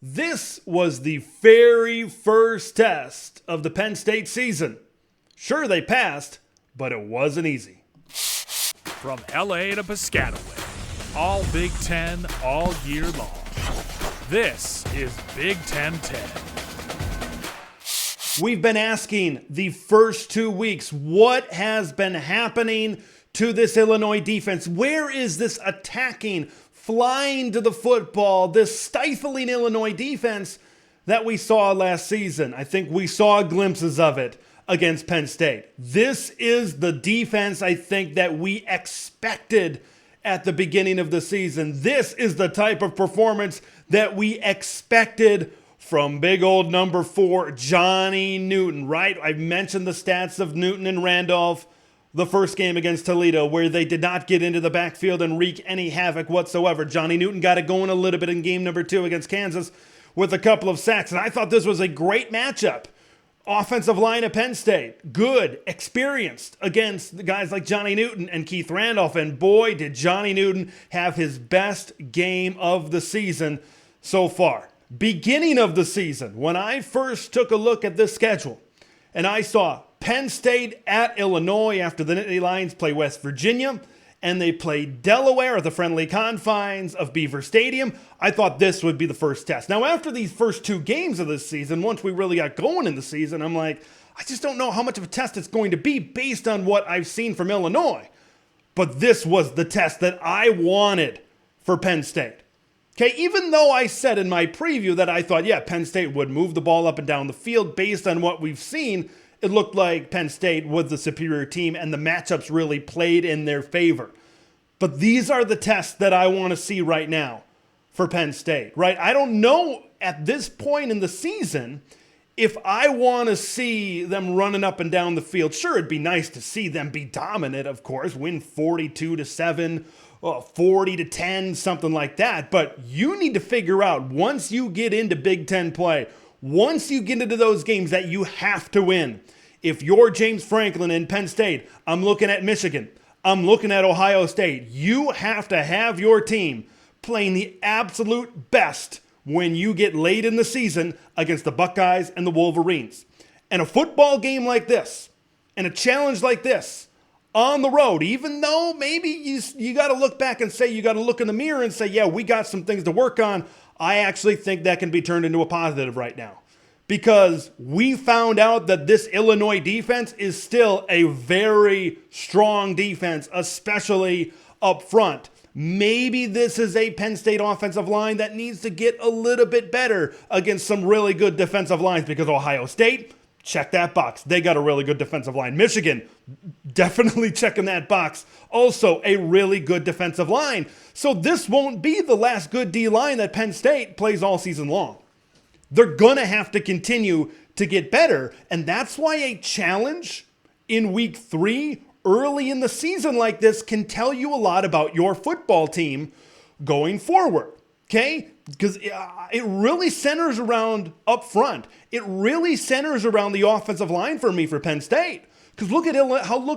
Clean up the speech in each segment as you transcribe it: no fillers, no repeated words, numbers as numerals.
This was the very first test of the Penn State season. Sure, they passed, but it wasn't easy. From LA to Piscataway, all Big Ten all year long. This is Big Ten 10. We've been asking the first 2 weeks, what has been happening to this Illinois defense? Where is this attacking, flying to the football, this stifling Illinois defense that we saw last season? I think we saw glimpses of it against Penn State. This is the defense I think that we expected at the beginning of the season. This is the type of performance that we expected from big old number 4, Johnny Newton, right? I mentioned the stats of Newton and Randolph the first game against Toledo, where they did not get into the backfield and wreak any havoc whatsoever. Johnny Newton got it going a little bit in game number 2 against Kansas with a couple of sacks, and I thought this was a great matchup. Offensive line of Penn State, good, experienced against the guys like Johnny Newton and Keith Randolph, and boy, did Johnny Newton have his best game of the season so far. Beginning of the season, when I first took a look at this schedule, and I saw Penn State at Illinois after the Nittany Lions play West Virginia, and they play Delaware at the friendly confines of Beaver Stadium, I thought this would be the first test. Now, after these first 2 games of this season, once we really got going in the season, I'm like, I just don't know how much of a test it's going to be based on what I've seen from Illinois. But this was the test that I wanted for Penn State. Okay, even though I said in my preview that I thought, Penn State would move the ball up and down the field based on what we've seen, it looked like Penn State was the superior team and the matchups really played in their favor. But these are the tests that I want to see right now for Penn State, right? I don't know at this point in the season if I want to see them running up and down the field. Sure, it'd be nice to see them be dominant, of course, win 42-7, 40-10, something like that. But you need to figure out, once you get into Big Ten play, once you get into those games that you have to win. If you're James Franklin in Penn State, I'm looking at Michigan, I'm looking at Ohio State, you have to have your team playing the absolute best when you get late in the season against the Buckeyes and the Wolverines. And a football game like this, and a challenge like this, on the road, even though maybe you got to look back and say, you got to look in the mirror and say, we got some things to work on, I actually think that can be turned into a positive right now. Because we found out that this Illinois defense is still a very strong defense, especially up front. Maybe this is a Penn State offensive line that needs to get a little bit better against some really good defensive lines, because Ohio State, check that box. They got a really good defensive line. Michigan, definitely checking that box. Also a really good defensive line. So this won't be the last good D-line that Penn State plays all season long. They're going to have to continue to get better. And that's why a challenge in week 3 early in the season like this can tell you a lot about your football team going forward. Okay? Because it really centers around up front. It really centers around the offensive line for me for Penn State. Because look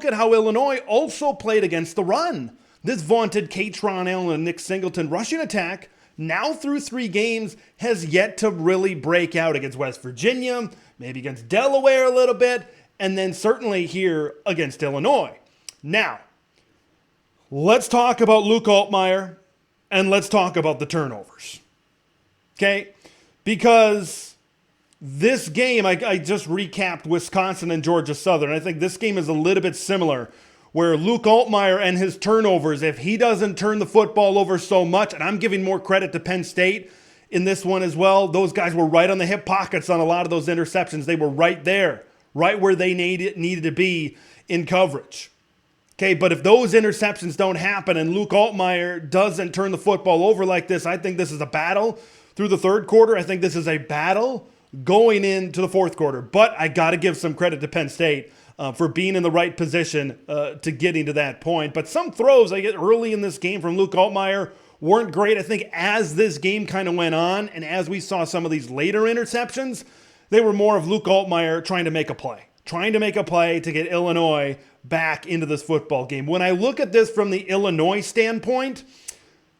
at how Illinois also played against the run. This vaunted Katron Allen and Nick Singleton rushing attack, now through 3 games, has yet to really break out against West Virginia, maybe against Delaware a little bit, and then certainly here against Illinois. Now, let's talk about Luke Altmaier, and let's talk about the turnovers. Okay? Because this game, I just recapped Wisconsin and Georgia Southern. I think this game is a little bit similar, where Luke Altmaier and his turnovers, if he doesn't turn the football over so much, and I'm giving more credit to Penn State in this one as well, those guys were right on the hip pockets on a lot of those interceptions. They were right there, right where they needed to be in coverage. Okay, but if those interceptions don't happen and Luke Altmaier doesn't turn the football over like this, I think this is a battle through the third quarter. I think this is a battle going into the fourth quarter. But I got to give some credit to Penn State for being in the right position to getting to that point. But some throws I get early in this game from Luke Altmaier weren't great. I think as this game kind of went on and as we saw some of these later interceptions, they were more of Luke Altmaier trying to make a play to get Illinois back into this football game. When I look at this from the Illinois standpoint,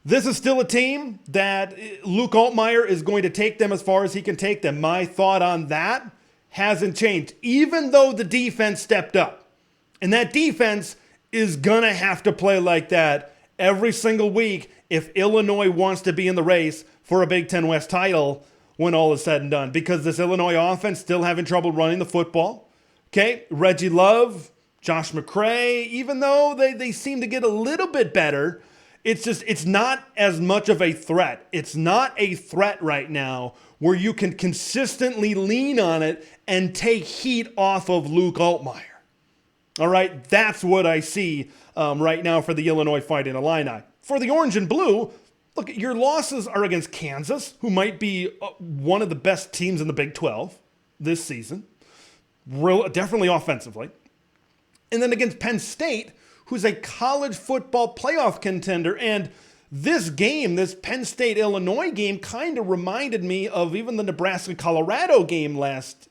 This is still a team that Luke Altmaier is going to take them as far as he can take them. My thought on that hasn't changed, even though the defense stepped up. And that defense is going to have to play like that every single week if Illinois wants to be in the race for a Big Ten West title when all is said and done. Because this Illinois offense still having trouble running the football. Okay, Reggie Love, Josh McCray, even though they seem to get a little bit better, it's not as much of a threat. It's not a threat right now where you can consistently lean on it and take heat off of Luke Altmaier. All right, that's what I see right now for the Illinois Fighting Illini. For the orange and blue, look, your losses are against Kansas, who might be one of the best teams in the Big 12 this season, definitely offensively. And then against Penn State, who's a college football playoff contender. And this game, this Penn State-Illinois game, kind of reminded me of even the Nebraska-Colorado game last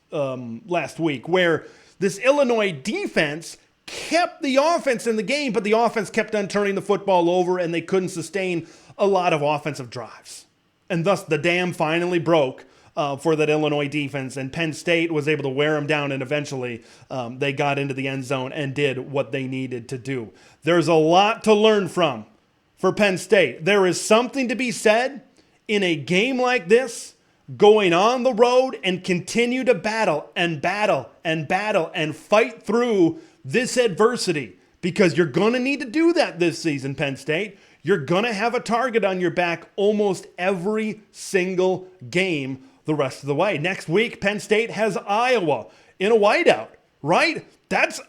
week, where this Illinois defense kept the offense in the game, but the offense kept on turning the football over, and they couldn't sustain a lot of offensive drives. And thus, the dam finally broke for that Illinois defense, and Penn State was able to wear them down, and eventually they got into the end zone and did what they needed to do. There's a lot to learn from for Penn State. There is something to be said in a game like this, going on the road and continue to battle and battle and battle and fight through this adversity, because you're going to need to do that this season, Penn State. You're going to have a target on your back almost every single game the rest of the way. Next week, Penn State has Iowa in a whiteout, right? That's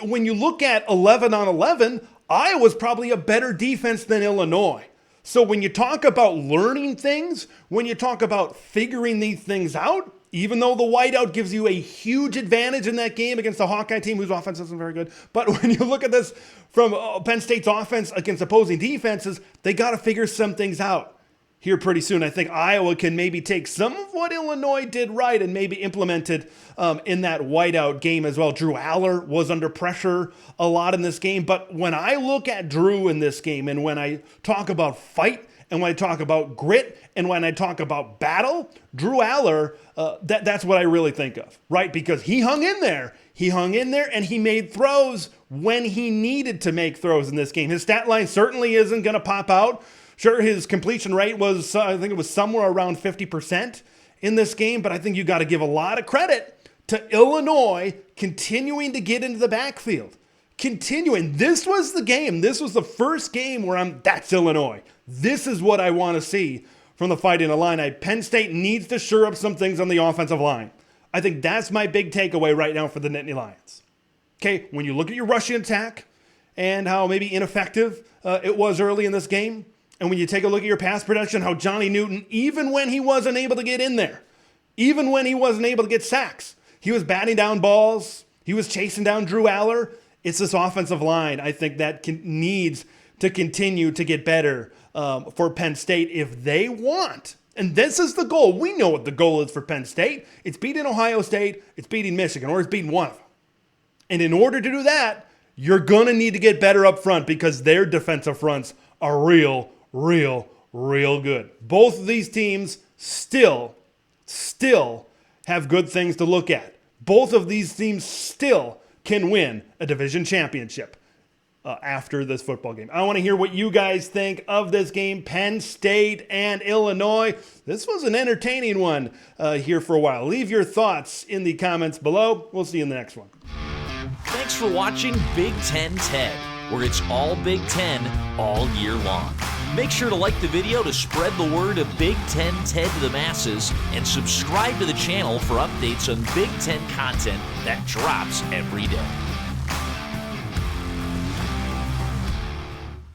when you look at 11 on 11, Iowa's probably a better defense than Illinois. So when you talk about learning things, when you talk about figuring these things out, even though the whiteout gives you a huge advantage in that game against the Hawkeye team whose offense isn't very good, but when you look at this from Penn State's offense against opposing defenses, they got to figure some things out here pretty soon. I think Iowa can maybe take some of what Illinois did right and maybe implement it in that whiteout game as well. Drew Aller was under pressure a lot in this game, but when I look at Drew in this game, and when I talk about fight, and when I talk about grit, and when I talk about battle, Drew Aller, that's what I really think of, right? Because he hung in there. He hung in there, and he made throws when he needed to make throws in this game. His stat line certainly isn't going to pop out. Sure, his completion rate was, I think it was somewhere around 50% in this game, but I think you got to give a lot of credit to Illinois continuing to get into the backfield. Continuing. This was the game. This was the first game where that's Illinois. This is what I want to see from the Fighting Illini. Penn State needs to shore up some things on the offensive line. I think that's my big takeaway right now for the Nittany Lions. Okay, when you look at your rushing attack and how maybe ineffective it was early in this game, and when you take a look at your pass protection, how Johnny Newton, even when he wasn't able to get in there, even when he wasn't able to get sacks, he was batting down balls, he was chasing down Drew Aller. It's this offensive line, I think, that needs to continue to get better for Penn State if they want. And this is the goal. We know what the goal is for Penn State. It's beating Ohio State, it's beating Michigan, or it's beating one of them. And in order to do that, you're going to need to get better up front, because their defensive fronts are real good. Both of these teams still have good things to look at. Both of these teams still can win a division championship after this football game. I want to hear what you guys think of this game, Penn State and Illinois. This was an entertaining one here for a while. Leave your thoughts in the comments below. We'll see you in the next one. Thanks for watching Big Ten Ted, where it's all Big Ten all year long. Make sure to like the video to spread the word of Big Ten Ted to the masses, and subscribe to the channel for updates on Big Ten content that drops every day.